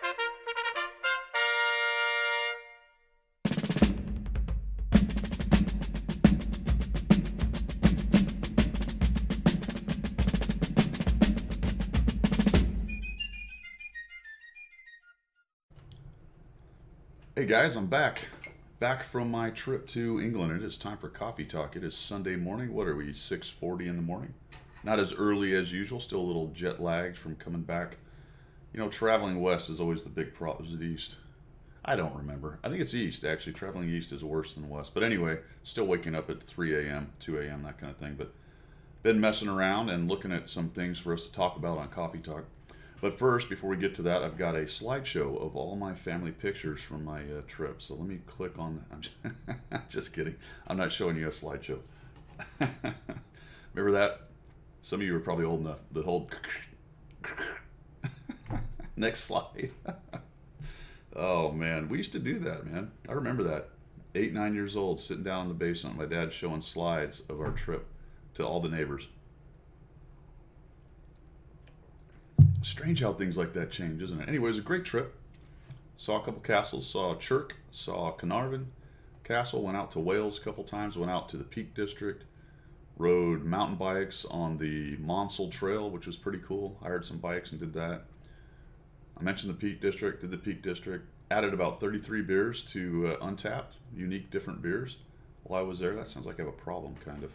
Hey guys, I'm back. Back from my trip to England. It is time for Coffee Talk. It is Sunday morning. What are we, 6:40 in the morning? Not as early as usual, still a little jet lagged from coming back. You know, traveling west is always the big problem. Is it east? I don't remember. I think it's east, actually. Traveling east is worse than west. But anyway, still waking up at 3 a.m., 2 a.m., that kind of thing. But been messing around and looking at some things for us to talk about on Coffee Talk. But first, before we get to that, I've got a slideshow of all my family pictures from my trip. So let me click on that. I'm just kidding. I'm not showing you a slideshow. Remember that? Some of you are probably old enough. The whole next slide. Oh man, we used to do that, man. I remember that. 8, 9 years old, sitting down in the basement, my dad showing slides of our trip to all the neighbors. Strange how things like that change, isn't it? Anyway, it was a great trip. Saw a couple castles, saw Chirk, saw Carnarvon Castle, went out to Wales a couple times, went out to the Peak District, rode mountain bikes on the Monsell Trail, which was pretty cool. I hired some bikes and did that. I mentioned the Peak District, did the Peak District, added about 33 beers to Untapped, unique different beers while I was there. That sounds like I have a problem, kind of,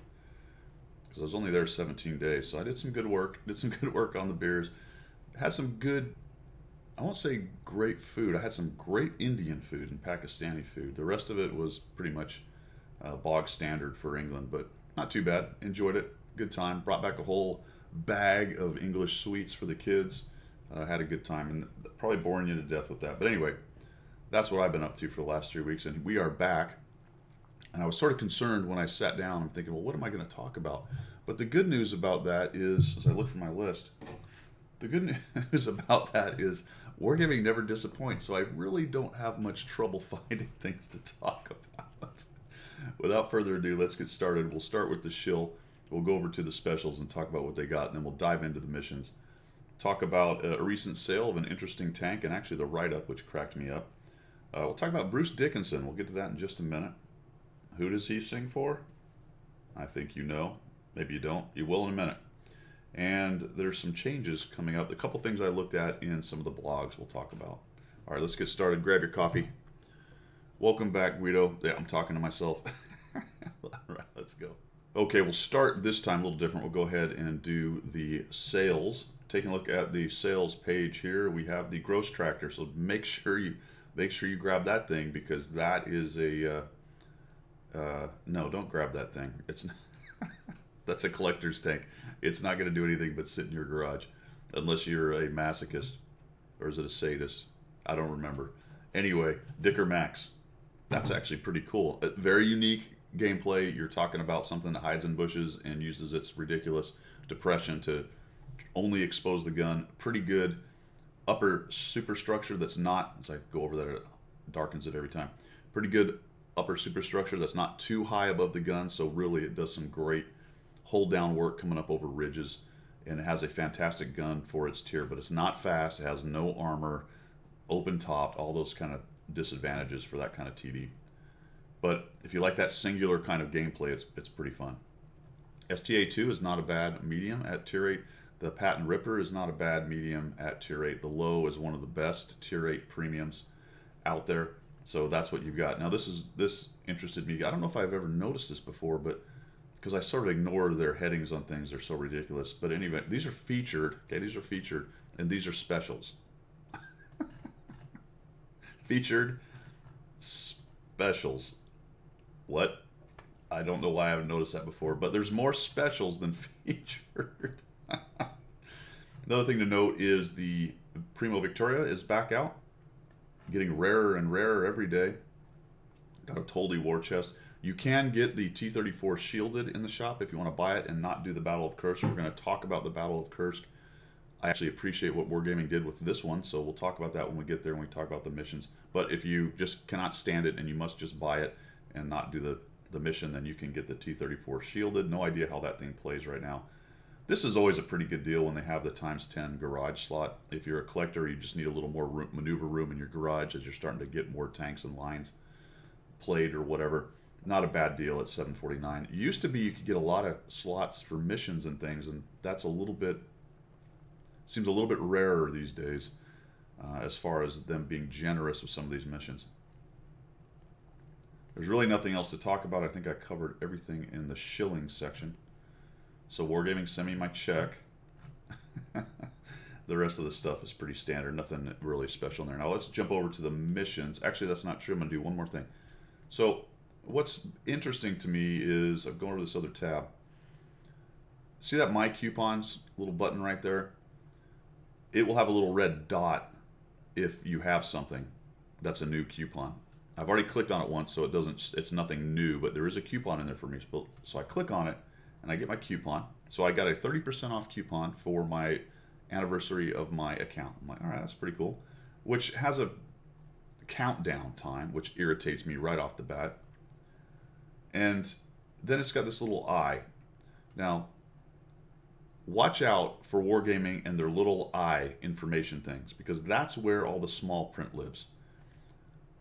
because I was only there 17 days. So I did some good work, on the beers. Had some good, I won't say great food. I had some great Indian food and Pakistani food. The rest of it was pretty much bog standard for England, but not too bad. Enjoyed it. Good time. Brought back a whole bag of English sweets for the kids. Had a good time, and probably boring you to death with that. But anyway, that's what I've been up to for the last 3 weeks, and we are back. And I was sort of concerned when I sat down. I'm thinking, well, what am I going to talk about? But the good news about that is, as I look for my list, the good news about that is wargaming never disappoints, so I really don't have much trouble finding things to talk about. Without further ado, let's get started. We'll start with the shill. We'll go over to the specials and talk about what they got, and then we'll dive into the missions. Talk about a recent sale of an interesting tank, and actually the write-up, which cracked me up. We'll talk about Bruce Dickinson. We'll get to that in just a minute. Who does he sing for? I think you know. Maybe you don't. You will in a minute. And there's some changes coming up. A couple things I looked at in some of the blogs we'll talk about. All right, let's get started. Grab your coffee. Welcome back, Guido. Yeah, I'm talking to myself. All right, let's go. Okay, we'll start this time a little different. We'll go ahead and do the sales. Taking a look at the sales page here, we have the gross tractor. So make sure you grab that thing, because that is a no, don't grab that thing. It's that's a collector's tank. It's not going to do anything but sit in your garage, unless you're a masochist, or is it a sadist? I don't remember. Anyway, Dicker Max. That's actually pretty cool. Very unique gameplay. You're talking about something that hides in bushes and uses its ridiculous depression to only expose the gun. Pretty good upper superstructure that's not, as I go over that, it darkens it every time. Pretty good upper superstructure that's not too high above the gun, so really it does some great hold down work coming up over ridges, and it has a fantastic gun for its tier, but it's not fast. It has no armor, open topped, all those kind of disadvantages for that kind of TD. But if you like that singular kind of gameplay, it's pretty fun. STA2 is not a bad medium at tier 8. The Patent Ripper is not a bad medium at tier 8. The Low is one of the best tier 8 premiums out there. So that's what you've got. Now this interested me. I don't know if I've ever noticed this before, but because I sort of ignore their headings on things, they're so ridiculous. But anyway, these are featured. Okay, these are featured, and these are specials. Featured specials. What? I don't know why I haven't noticed that before, but there's more specials than featured. Another thing to note is the Primo Victoria is back out, getting rarer and rarer every day. Got a Toldy war chest. You can get the T-34 shielded in the shop if you want to buy it and not do the Battle of Kursk. We're going to talk about the Battle of Kursk. I actually appreciate what Wargaming did with this one, so we'll talk about that when we get there and we talk about the missions. But if you just cannot stand it and you must just buy it and not do the mission, then you can get the T-34 shielded. No idea how that thing plays right now. This is always a pretty good deal when they have the ×10 garage slot. If you're a collector, you just need a little more room, maneuver room in your garage as you're starting to get more tanks and lines played or whatever. Not a bad deal at $7.49. It used to be you could get a lot of slots for missions and things, and that's a little bit, seems a little bit rarer these days as far as them being generous with some of these missions. There's really nothing else to talk about. I think I covered everything in the shilling section. So Wargaming, send me my check. The rest of the stuff is pretty standard. Nothing really special in there. Now let's jump over to the missions. Actually, that's not true. I'm going to do one more thing. So what's interesting to me is I'm going to this other tab. See that My Coupons little button right there? It will have a little red dot if you have something that's a new coupon. I've already clicked on it once, so it's nothing new, but there is a coupon in there for me. So I click on it, and I get my coupon. So I got a 30% off coupon for my anniversary of my account. I'm like, all right, that's pretty cool. Which has a countdown time, which irritates me right off the bat. And then it's got this little eye. Now, watch out for Wargaming and their little eye information things, because that's where all the small print lives.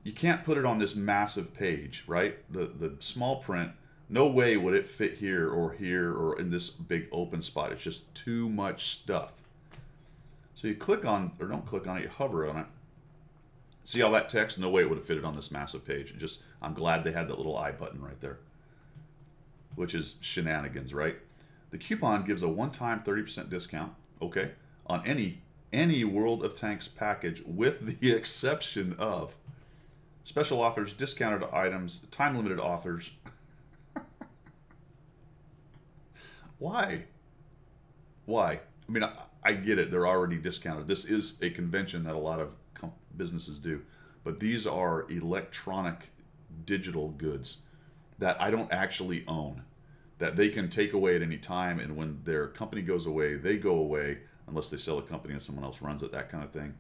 You can't put it on this massive page, right? The small print, no way would it fit here or in this big open spot. It's just too much stuff. So you click on, or don't click on it, you hover on it. See all that text? No way it would have fitted on this massive page. I'm glad they had that little I button right there, which is shenanigans, right? The coupon gives a one-time 30% discount, okay, on any World of Tanks package, with the exception of special offers, discounted items, time-limited offers. Why? Why? I mean, I get it. They're already discounted. This is a convention that a lot of businesses do. But these are electronic digital goods that I don't actually own, that they can take away at any time. And when their company goes away, they go away unless they sell a company and someone else runs it, that kind of thing.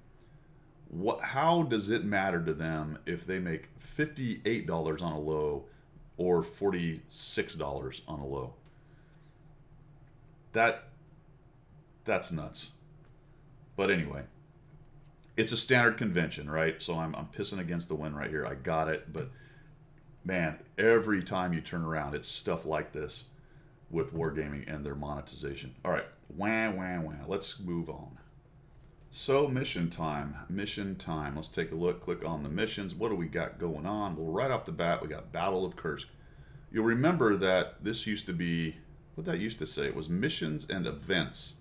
How does it matter to them if they make $58 on a low or $46 on a low? That's nuts. But anyway, it's a standard convention, right? So I'm pissing against the wind right here. I got it, but man, every time you turn around, it's stuff like this with Wargaming and their monetization. All right, wah. Let's move on. So mission time. Let's take a look. Click on the missions. What do we got going on? Well, right off the bat, we got Battle of Kursk. You'll remember that this used to be, what that used to say, it was missions and events.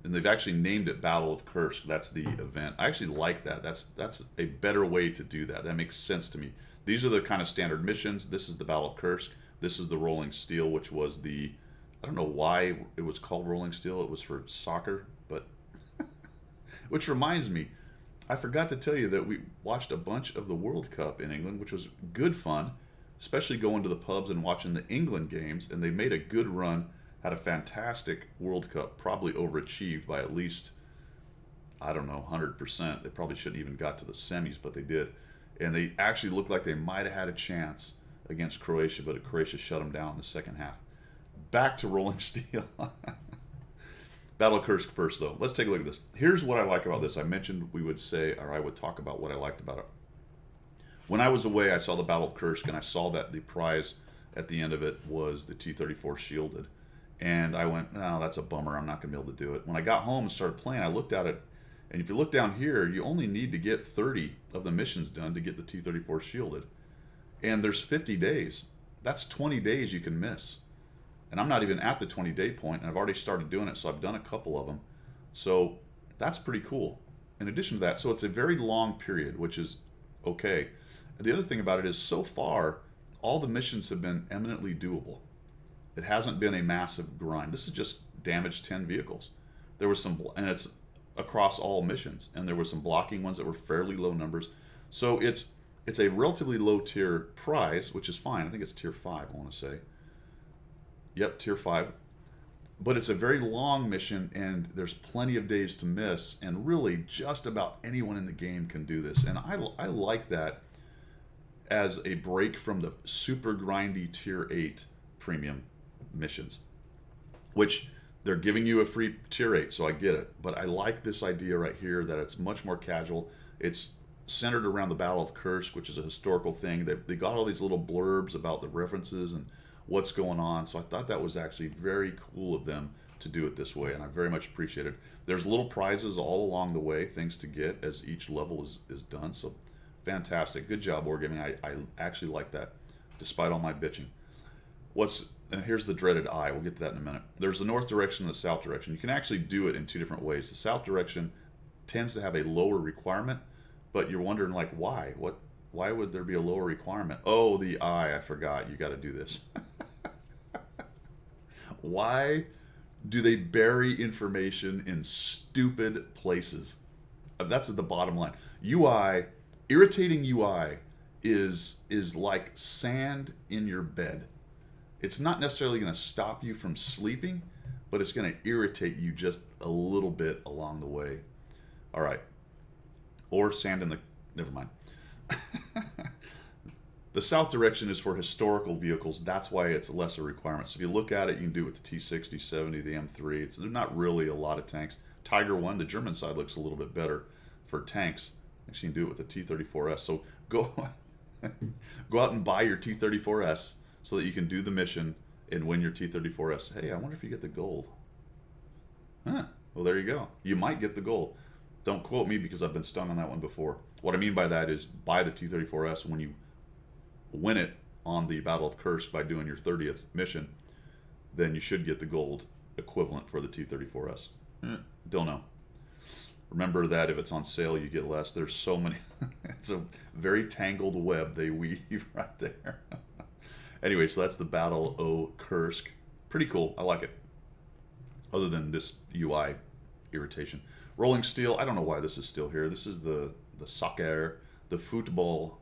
And they've actually named it Battle of Kursk. That's the event. I actually like that. That's a better way to do that. That makes sense to me. These are the kind of standard missions. This is the Battle of Kursk. This is the Rolling Steel, which was the, I don't know why it was called Rolling Steel. It was for soccer, but which reminds me, I forgot to tell you that we watched a bunch of the World Cup in England, which was good fun, especially going to the pubs and watching the England games. And they made a good run, had a fantastic World Cup, probably overachieved by at least, I don't know, 100%. They probably shouldn't even got to the semis, but they did. And they actually looked like they might have had a chance against Croatia, but Croatia shut them down in the second half. Back to Rolling Steel. Battle of Kursk first, though. Let's take a look at this. Here's what I like about this. I mentioned we would say, or I would talk about what I liked about it. When I was away, I saw the Battle of Kursk, and I saw that the prize at the end of it was the T-34 shielded. And I went, no, that's a bummer. I'm not going to be able to do it. When I got home and started playing, I looked at it, and if you look down here, you only need to get 30 of the missions done to get the T-34 shielded. And there's 50 days. That's 20 days you can miss. And I'm not even at the 20-day point, and I've already started doing it, so I've done a couple of them. So that's pretty cool. In addition to that, so it's a very long period, which is okay. And the other thing about it is, so far, all the missions have been eminently doable. It hasn't been a massive grind. This is just damaged 10 vehicles. There was some, and it's across all missions, and there were some blocking ones that were fairly low numbers. So it's a relatively low tier prize, which is fine. I think it's tier 5, I want to say. Yep, tier 5. But it's a very long mission, and there's plenty of days to miss, and really just about anyone in the game can do this. And I like that as a break from the super grindy tier 8 premium missions, which They're giving you a free tier 8, so I get it. But I like this idea right here that it's much more casual. It's centered around the Battle of Kursk, which is a historical thing. They got all these little blurbs about the references and what's going on. So I thought that was actually very cool of them to do it this way, and I very much appreciate it. There's little prizes all along the way, things to get as each level is done. So fantastic. Good job, Wargaming. I actually like that, despite all my bitching. And here's the dreaded eye. We'll get to that in a minute. There's the north direction and the south direction. You can actually do it in two different ways. The south direction tends to have a lower requirement, but you're wondering, like, why? Why would there be a lower requirement? Oh, the eye. I forgot. You got to do this. Why do they bury information in stupid places? That's at the bottom line. UI, irritating UI is like sand in your bed. It's not necessarily going to stop you from sleeping, but it's going to irritate you just a little bit along the way. All right. Or sand in the... Never mind. The south direction is for historical vehicles. That's why it's lesser requirements. So if you look at it, you can do it with the T60, 70, the M3. There's not really a lot of tanks. Tiger 1, the German side, looks a little bit better for tanks. Actually, you can do it with the T34S. So go out and buy your T34S so that you can do the mission and win your T34S. Hey, I wonder if you get the gold. Huh. Well, there you go. You might get the gold. Don't quote me because I've been stung on that one before. What I mean by that is buy the T34S when you win it on the Battle of Kursk by doing your 30th mission, then you should get the gold equivalent for the T34S. Don't know. Remember that if it's on sale, you get less. There's so many. It's a very tangled web they weave right there. Anyway, so that's the Battle of Kursk. Pretty cool. I like it. Other than this UI irritation. Rolling Steel. I don't know why this is still here. This is the soccer, the football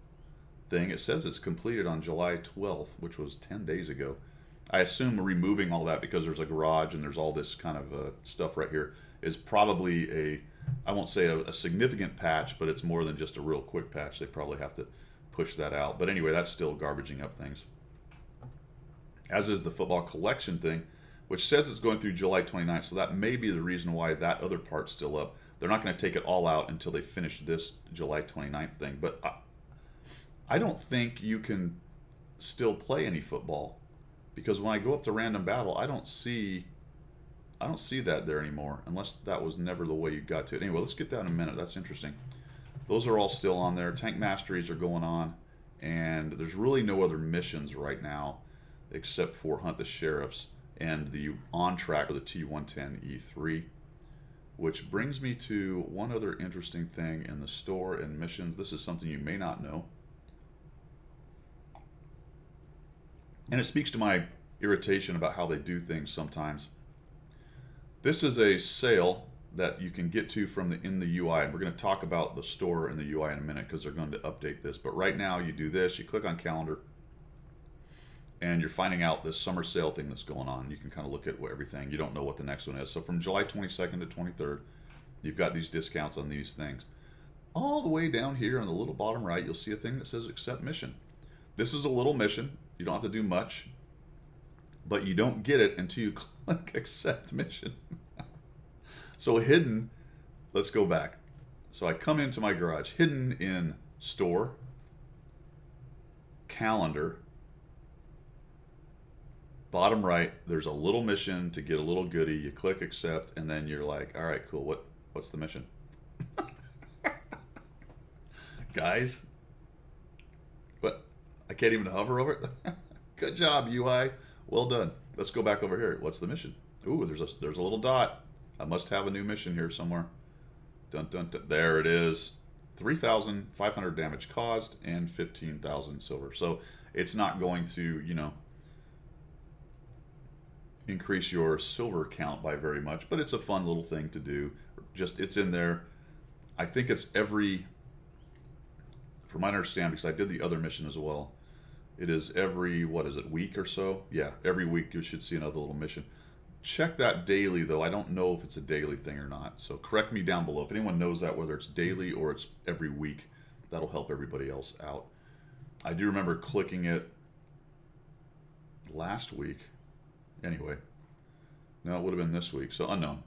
thing. It says it's completed on July 12th, which was 10 days ago. I assume removing all that because there's a garage and there's all this kind of stuff right here is probably I won't say a significant patch, but it's more than just a real quick patch. They probably have to push that out. But anyway, that's still garbaging up things. As is the football collection thing, which says it's going through July 29th, so that may be the reason why that other part's still up. They're not going to take it all out until they finish this July 29th thing. But I don't think you can still play any football, because when I go up to random battle, I don't see that there anymore, unless that was never the way you got to it. Anyway, let's get that in a minute. That's interesting. Those are all still on there. Tank masteries are going on, and there's really no other missions right now except for hunt the sheriffs and the on track for the T110E3, which brings me to one other interesting thing in the store and missions. This is something you may not know, and it speaks to my irritation about how they do things sometimes. This is a sale that you can get to from in the UI, and we're going to talk about the store in the UI in a minute because they're going to update this. But right now, you do this, you click on calendar, and you're finding out this summer sale thing that's going on. You can kind of look at everything. You don't know what the next one is. So from July 22nd to 23rd, you've got these discounts on these things. All the way down here on the little bottom right, you'll see a thing that says accept mission. This is a little mission. You don't have to do much, but you don't get it until you click accept mission. So hidden, let's go back. So I come into my garage, hidden in store, calendar, bottom right, there's a little mission to get a little goodie. You click accept, and then you're like, all right, cool. What's the mission? Guys, but I can't even hover over it. Good job, UI. Well done. Let's go back over here. What's the mission? Ooh, there's a little dot. I must have a new mission here somewhere. Dun, dun, dun. There it is. 3,500 damage caused and 15,000 silver. So it's not going to, increase your silver count by very much, but it's a fun little thing to do. Just, it's in there. I think it's every, from my understanding, because I did the other mission as well, it is every, week or so? Yeah, every week you should see another little mission. Check that daily, though. I don't know if it's a daily thing or not. So correct me down below if anyone knows that, whether it's daily or it's every week. That'll help everybody else out. I do remember clicking it last week. Anyway, No, it would have been this week. So unknown.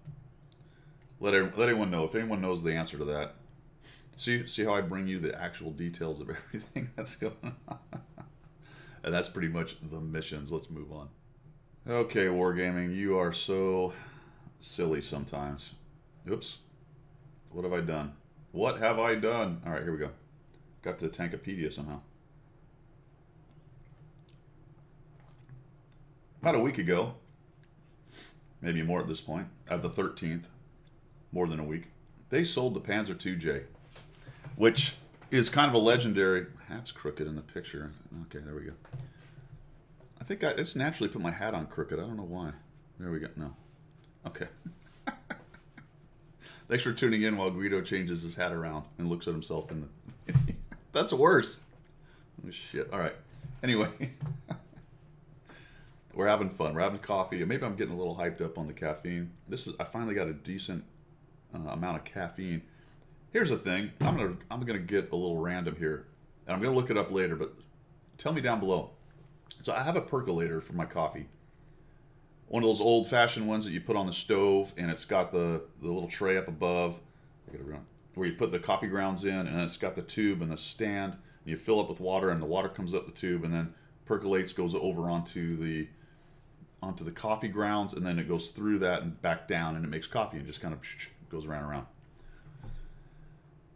Let anyone know. If anyone knows the answer to that. See how I bring you the actual details of everything that's going on? And that's pretty much the missions. Let's move on. Okay, Wargaming, you are so silly sometimes. Oops. What have I done? What have I done? All right, here we go. Got to the Tankopedia somehow. About a week ago, maybe more at this point, at the 13th, more than a week, they sold the Panzer II-J, which is kind of a legendary... Hat's crooked in the picture. Okay, there we go. I think I just naturally put my hat on crooked. I don't know why. There we go. No. Okay. Thanks for tuning in while Guido changes his hat around and looks at himself in the... That's worse. Oh, shit. All right. Anyway. We're having fun. We're having coffee. Maybe I'm getting a little hyped up on the caffeine. I finally got a decent amount of caffeine. Here's the thing. I'm gonna get a little random here. And I'm gonna look it up later, but tell me down below. So I have a percolator for my coffee. One of those old-fashioned ones that you put on the stove, and it's got the little tray up above where you put the coffee grounds in, and it's got the tube and the stand, and you fill up with water, and the water comes up the tube, and then percolates, goes over onto the coffee grounds, and then it goes through that and back down, and it makes coffee, and just kind of goes around and around.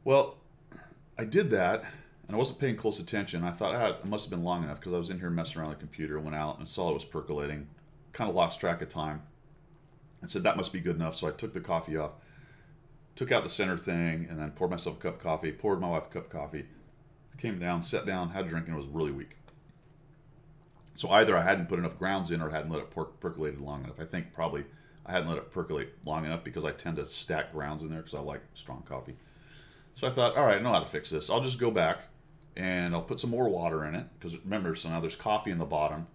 Well, I did that, and I wasn't paying close attention. I thought, it must have been long enough, because I was in here messing around with the computer, went out and saw it was percolating. Kind of lost track of time. I said, that must be good enough. So I took the coffee off, took out the center thing, and then poured myself a cup of coffee, poured my wife a cup of coffee, came down, sat down, had a drink, and it was really weak. So either I hadn't put enough grounds in or hadn't let it percolate long enough. I think probably I hadn't let it percolate long enough, because I tend to stack grounds in there because I like strong coffee. So I thought, all right, I know how to fix this. I'll just go back and I'll put some more water in it, because remember, so now there's coffee in the bottom.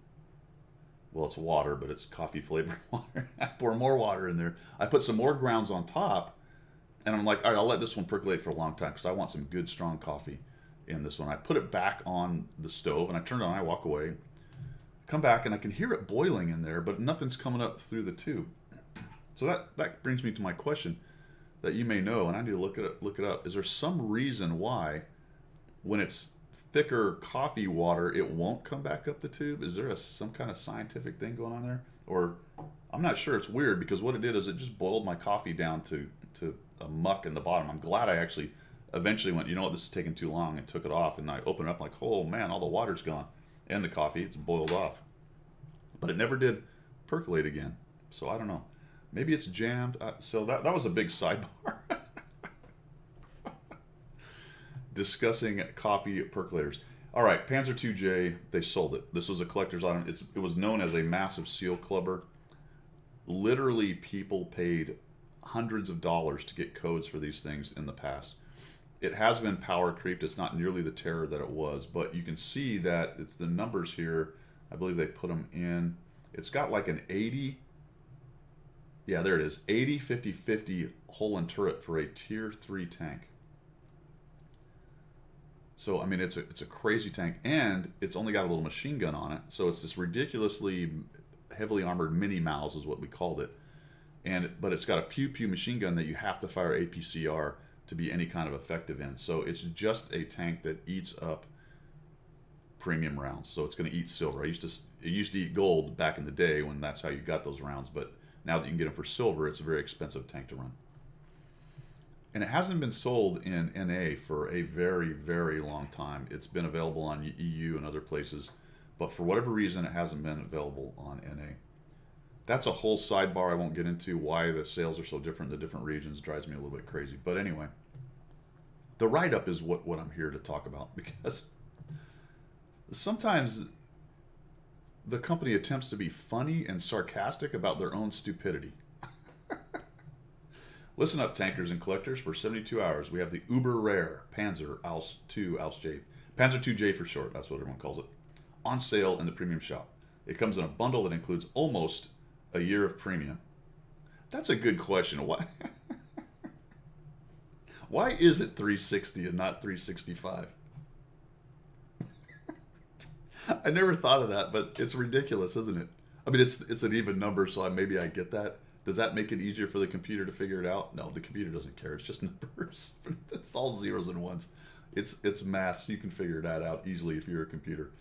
Well, it's water, but it's coffee flavored water. I pour more water in there. I put some more grounds on top, and I'm like, all right, I'll let this one percolate for a long time, because I want some good, strong coffee in this one. I put it back on the stove, and I turn it on, I walk away. Come back, and I can hear it boiling in there, but nothing's coming up through the tube. So that brings me to my question that you may know, and I need to look it up. Is there some reason why, when it's thicker coffee water, it won't come back up the tube? Is there some kind of scientific thing going on there? Or I'm not sure. It's weird, because what it did is it just boiled my coffee down to a muck in the bottom. I'm glad I actually eventually went, you know what, this is taking too long, and took it off, and I opened it up like, oh man, all the water's gone, and the coffee, it's boiled off. But it never did percolate again. So I don't know. Maybe it's jammed. So that was a big sidebar. Discussing coffee percolators. All right, Panzer II-J, they sold it. This was a collector's item. It was known as a massive seal clubber. Literally, people paid hundreds of dollars to get codes for these things in the past. It has been power creeped. It's not nearly the terror that it was, but you can see that it's the numbers here. I believe they put them in. It's got like an 80. Yeah, there it is. 80, 50, 50 hull and turret for a tier 3 tank. So, I mean, it's a crazy tank, and it's only got a little machine gun on it. So it's this ridiculously heavily armored mini Mouse is what we called it. But it's got a pew-pew machine gun that you have to fire APCR to be any kind of effective in. So it's just a tank that eats up premium rounds. So it's going to eat silver. It used to eat gold back in the day when that's how you got those rounds. But now that you can get them for silver, it's a very expensive tank to run. And it hasn't been sold in NA for a very, very long time. It's been available on EU and other places, but for whatever reason, it hasn't been available on NA. That's a whole sidebar I won't get into. Why the sales are so different in the different regions drives me a little bit crazy. But anyway, the write-up is what I'm here to talk about, because sometimes the company attempts to be funny and sarcastic about their own stupidity. Listen up, tankers and collectors. For 72 hours, we have the uber rare Panzer II-J, Panzer II-J for short, that's what everyone calls it, on sale in the premium shop. It comes in a bundle that includes almost a year of premium. That's a good question. Why is it 360 and not 365? I never thought of that, but it's ridiculous, isn't it? I mean, it's an even number, so maybe I get that. Does that make it easier for the computer to figure it out? No, the computer doesn't care. It's just numbers. It's all zeros and ones. It's math, so you can figure that out easily if you're a computer.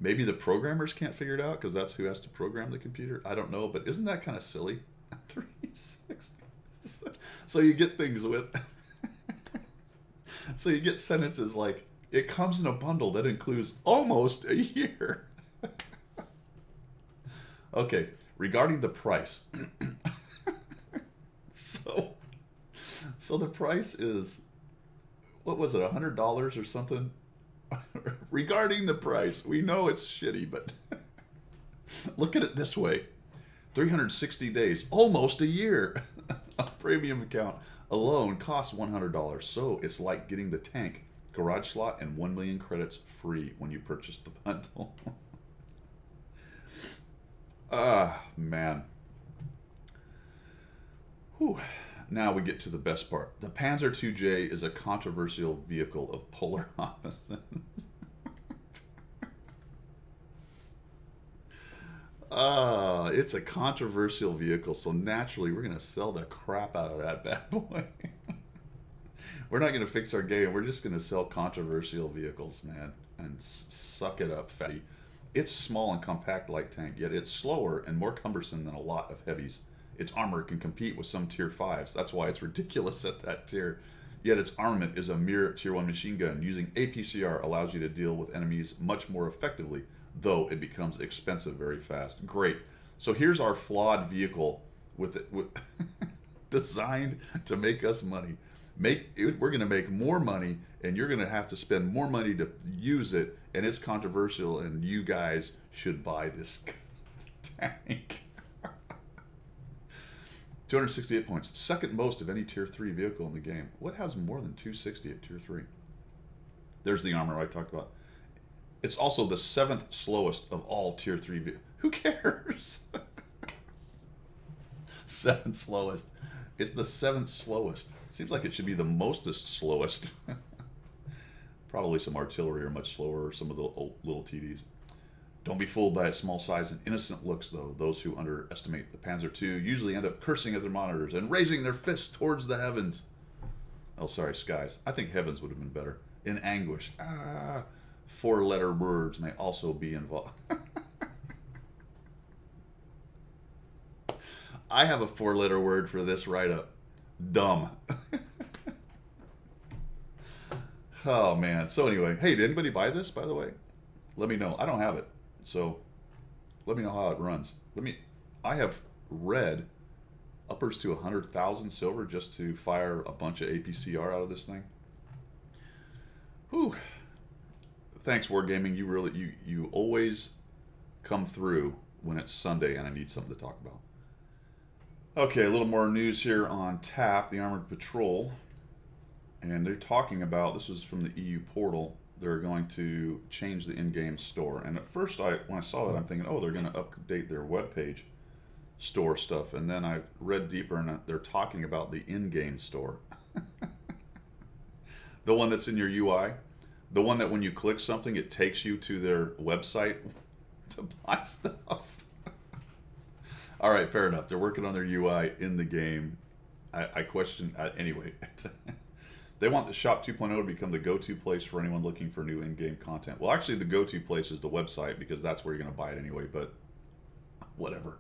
Maybe the programmers can't figure it out because that's who has to program the computer. I don't know, but isn't that kind of silly? 360. So you get things with. So you get sentences like, it comes in a bundle that includes almost a year. Okay, regarding the price. So the price is, what was it, $100 or something? Regarding the price, we know it's shitty, but look at it this way. 360 days, almost a year. A premium account alone costs $100. So it's like getting the tank, garage slot, and 1 million credits free when you purchase the bundle. Man. Whew. Now we get to the best part. The Panzer IIJ is a controversial vehicle of polar opposites. It's a controversial vehicle, so naturally we're going to sell the crap out of that bad boy. We're not going to fix our game. We're just going to sell controversial vehicles, man, and suck it up, fatty. It's small and compact like tank, yet it's slower and more cumbersome than a lot of heavies. Its armor can compete with some tier 5s. That's why it's ridiculous at that tier. Yet its armament is a mere tier 1 machine gun. Using APCR allows you to deal with enemies much more effectively, though it becomes expensive very fast. Great. So here's our flawed vehicle with designed to make us money. We're going to make more money, and you're going to have to spend more money to use it, and it's controversial, and you guys should buy this tank. 268 points. Second most of any tier 3 vehicle in the game. What has more than 260 at tier 3? There's the armor I talked about. It's also the 7th slowest of all tier 3 vehicles. Who cares? 7th slowest. It's the 7th slowest. Seems like it should be the mostest slowest. Probably some artillery are much slower, or some of the old little TDs. Don't be fooled by its small size and innocent looks, though. Those who underestimate the Panzer II usually end up cursing at their monitors and raising their fists towards the heavens. Oh, sorry, skies. I think heavens would have been better. In anguish. 4-letter words may also be involved. I have a 4-letter word for this write-up. Dumb. Oh, man. So anyway, hey, did anybody buy this, by the way? Let me know. I don't have it. So let me know how it runs. I have read uppers to 100,000 silver just to fire a bunch of APCR out of this thing. Whew. Thanks, Wargaming. You always come through when it's Sunday and I need something to talk about. Okay, a little more news here on TAP, the Armored Patrol. And they're talking about, this was from the EU portal, they're going to change the in-game store. And at first, when I saw that, I'm thinking, oh, they're going to update their webpage store stuff. And then I read deeper, and they're talking about the in-game store. The one that's in your UI. The one that when you click something, it takes you to their website to buy stuff. All right, fair enough. They're working on their UI in the game. I question, anyway. They want the Shop 2.0 to become the go-to place for anyone looking for new in-game content. Well, actually, the go-to place is the website because that's where you're going to buy it anyway, but whatever.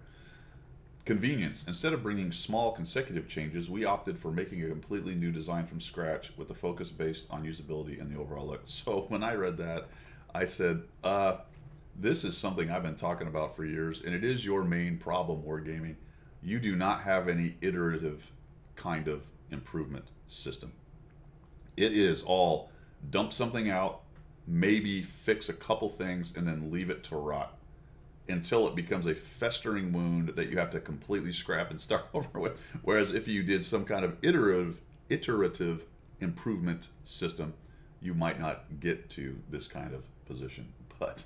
Convenience. Instead of bringing small consecutive changes, we opted for making a completely new design from scratch with the focus based on usability and the overall look. So when I read that, I said, this is something I've been talking about for years, and it is your main problem, Wargaming. You do not have any iterative kind of improvement system. It is all dump something out, maybe fix a couple things, and then leave it to rot until it becomes a festering wound that you have to completely scrap and start over with. Whereas if you did some kind of iterative improvement system, you might not get to this kind of position. But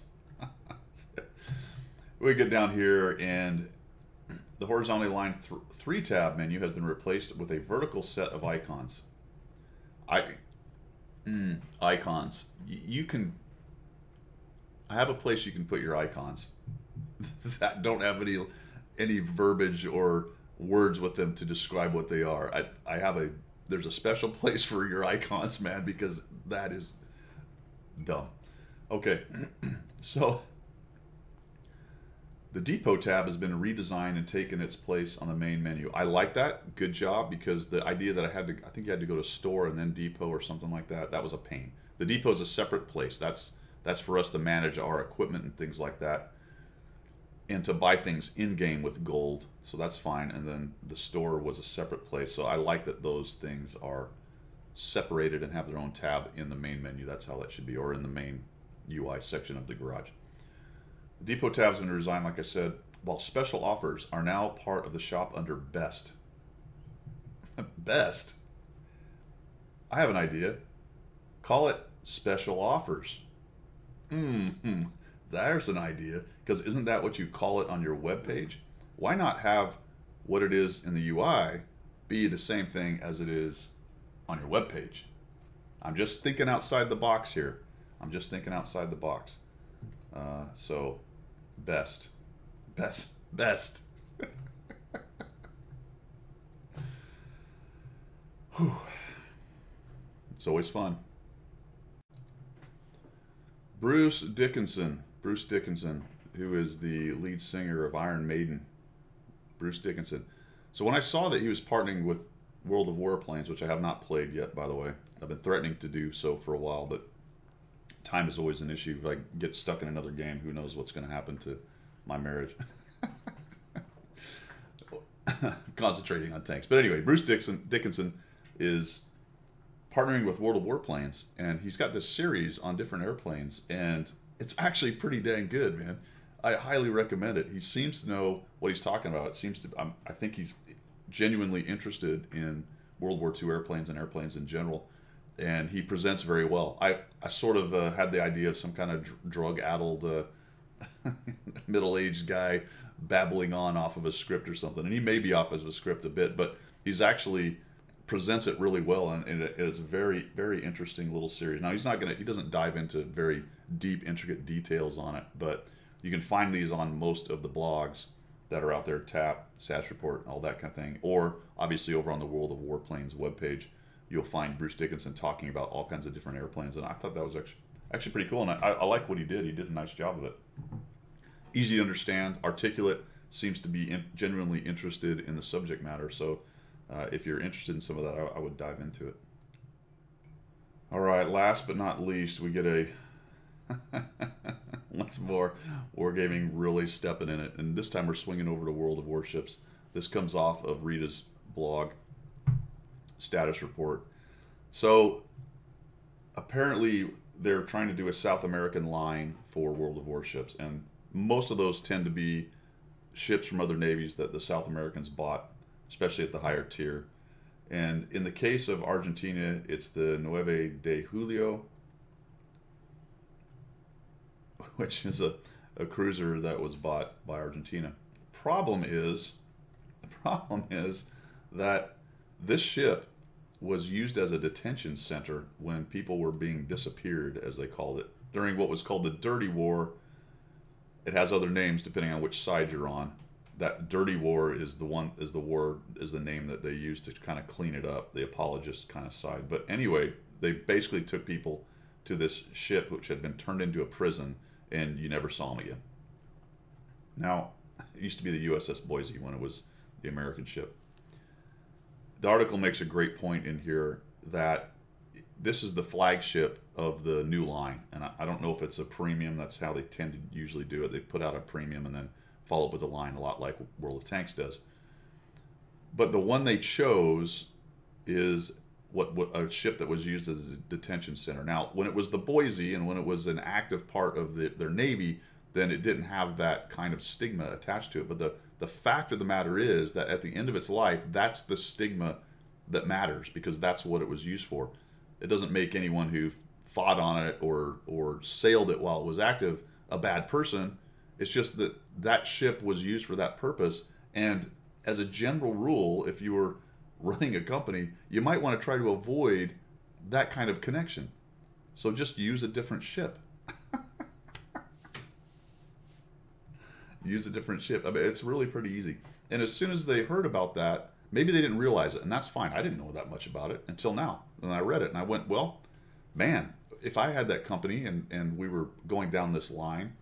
we get down here, and the horizontally aligned 3-tab menu has been replaced with a vertical set of icons. Icons. I have a place you can put your icons. that don't have any verbiage or words with them to describe what they are. There's a special place for your icons, man, because that is dumb. Okay, so the Depot tab has been redesigned and taken its place on the main menu. I like that. Good job, because the idea that I think you had to go to store and then Depot or something like that, that was a pain. The Depot is a separate place. That's for us to manage our equipment and things like that, and to buy things in-game with gold, so that's fine. And then the store was a separate place, so I like that those things are separated and have their own tab in the main menu. That's how that should be, or in the main UI section of the garage. The Depot tab's been redesigned, like I said, while special offers are now part of the shop under Best. Best? I have an idea. Call it Special Offers. There's an idea, because isn't that what you call it on your web page? Why not have what it is in the UI be the same thing as it is on your web page? I'm just thinking outside the box here. I'm just thinking outside the box. So, best. Whew. It's always fun. Bruce Dickinson, who is the lead singer of Iron Maiden. Bruce Dickinson. So when I saw that he was partnering with World of Warplanes, which I have not played yet, by the way, I've been threatening to do so for a while, but time is always an issue. If I get stuck in another game, who knows what's going to happen to my marriage. Concentrating on tanks. But anyway, Bruce Dickinson is partnering with World of Warplanes, and he's got this series on different airplanes, and it's actually pretty dang good, man. I highly recommend it. He seems to know what he's talking about. It seems to. I think he's genuinely interested in World War II airplanes and airplanes in general, and he presents very well. I sort of had the idea of some kind of drug-addled middle-aged guy babbling on off of a script or something, and he may be off of a script a bit, but he's actually presents it really well, and it is a very, very interesting little series. Now, he doesn't dive into very deep, intricate details on it, but you can find these on most of the blogs that are out there, TAP, SAS Report, all that kind of thing, or obviously over on the World of Warplanes webpage, you'll find Bruce Dickinson talking about all kinds of different airplanes, and I thought that was actually pretty cool, and I like what he did. He did a nice job of it. Easy to understand, articulate, seems to be genuinely interested in the subject matter, so if you're interested in some of that, I would dive into it. All right, last but not least, we get a once more wargaming really stepping in it, and this time we're swinging over to World of Warships. This comes off of Rita's blog status report. So apparently they're trying to do a South American line for World of Warships, and most of those tend to be ships from other navies that the South Americans bought, especially at the higher tier. And in the case of Argentina, it's the Nueve de Julio, which is a cruiser that was bought by Argentina. The problem is that this ship was used as a detention center when people were being disappeared, as they called it, during what was called the Dirty War. It has other names depending on which side you're on. That Dirty War is the name that they used to kind of clean it up, the apologist kind of side. But anyway, they basically took people to this ship which had been turned into a prison, and you never saw them again. Now, it used to be the USS Boise when it was the American ship. The article makes a great point in here that this is the flagship of the new line, and I don't know if it's a premium. That's how they tend to usually do it. They put out a premium and then follow up with a line, a lot like World of Tanks does. But the one they chose is what a ship that was used as a detention center. Now, when it was the Boise and when it was an active part of their Navy, then it didn't have that kind of stigma attached to it. But the fact of the matter is that at the end of its life, that's the stigma that matters, because that's what it was used for. It doesn't make anyone who fought on it or sailed it while it was active a bad person. It's just that that ship was used for that purpose. And as a general rule, if you were running a company, you might want to try to avoid that kind of connection. So just use a different ship. use a different ship. I mean, it's really pretty easy. And as soon as they heard about that, maybe they didn't realize it, and that's fine. I didn't know that much about it until now. And I read it, and I went, well, man, if I had that company and we were going down this line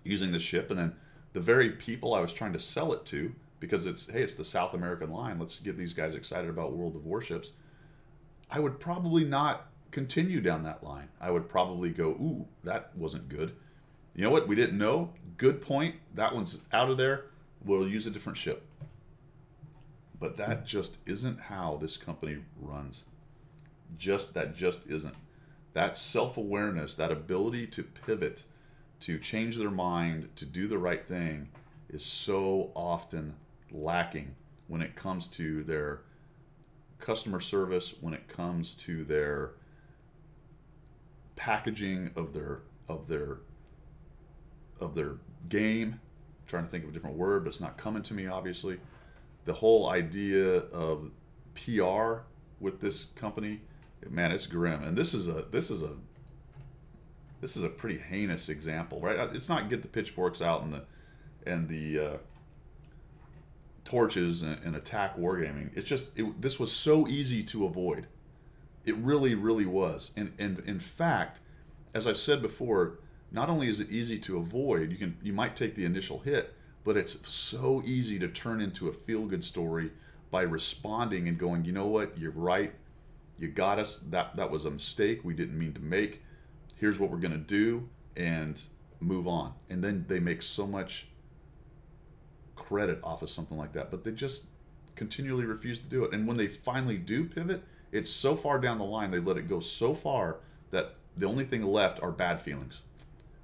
using the ship, and then the very people I was trying to sell it to, because it's, hey, it's the South American line, let's get these guys excited about World of Warships, I would probably not continue down that line. I would probably go, ooh, that wasn't good. You know what? We didn't know. Good point. That one's out of there. We'll use a different ship. But that just isn't how this company runs. That just isn't. That self-awareness, that ability to pivot, to change their mind, to do the right thing is so often lacking when it comes to their customer service, when it comes to their packaging of their game. I'm trying to think of a different word, but it's not coming to me, obviously. The whole idea of PR with this company, man, it's grim. And this is a pretty heinous example, right? It's not get the pitchforks out and the torches and attack wargaming. It's just this was so easy to avoid. It really, really was. And in fact, as I've said before, not only is it easy to avoid, you might take the initial hit, but it's so easy to turn into a feel-good story by responding and going, you know what, you're right, you got us, that was a mistake we didn't mean to make, here's what we're going to do, and move on. And then they make so much credit off of something like that, but they just continually refuse to do it. And when they finally do pivot, it's so far down the line, they let it go so far that the only thing left are bad feelings.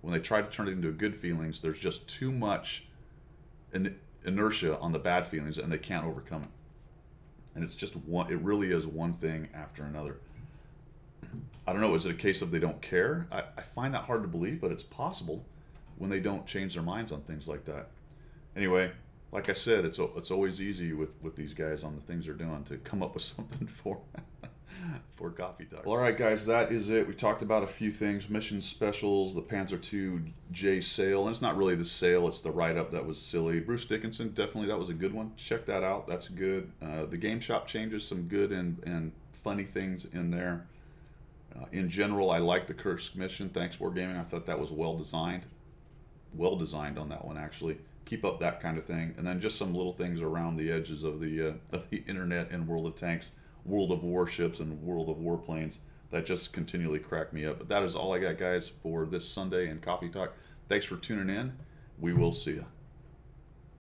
When they try to turn it into good feelings, there's just too much inertia on the bad feelings, and they can't overcome it. And it's just one. It really is one thing after another. I don't know. Is it a case of they don't care? I find that hard to believe, but it's possible when they don't change their minds on things like that. Anyway, like I said, it's always easy with these guys on the things they're doing to come up with something for Coffee Talk. Well, all right, guys, that is it. We talked about a few things: mission specials, the Panzer II-J sale, and it's not really the sale; it's the write-up that was silly. Bruce Dickinson, definitely, that was a good one. Check that out; that's good. The game shop changes, some good and funny things in there. In general, I like the Kursk mission. Thanks, Wargaming. I thought that was well designed on that one, actually. Keep up that kind of thing, and then just some little things around the edges of the internet and World of Tanks, World of Warships, and World of Warplanes that just continually crack me up. But that is all I got, guys, for this Sunday in Coffee Talk. Thanks for tuning in. We will see you.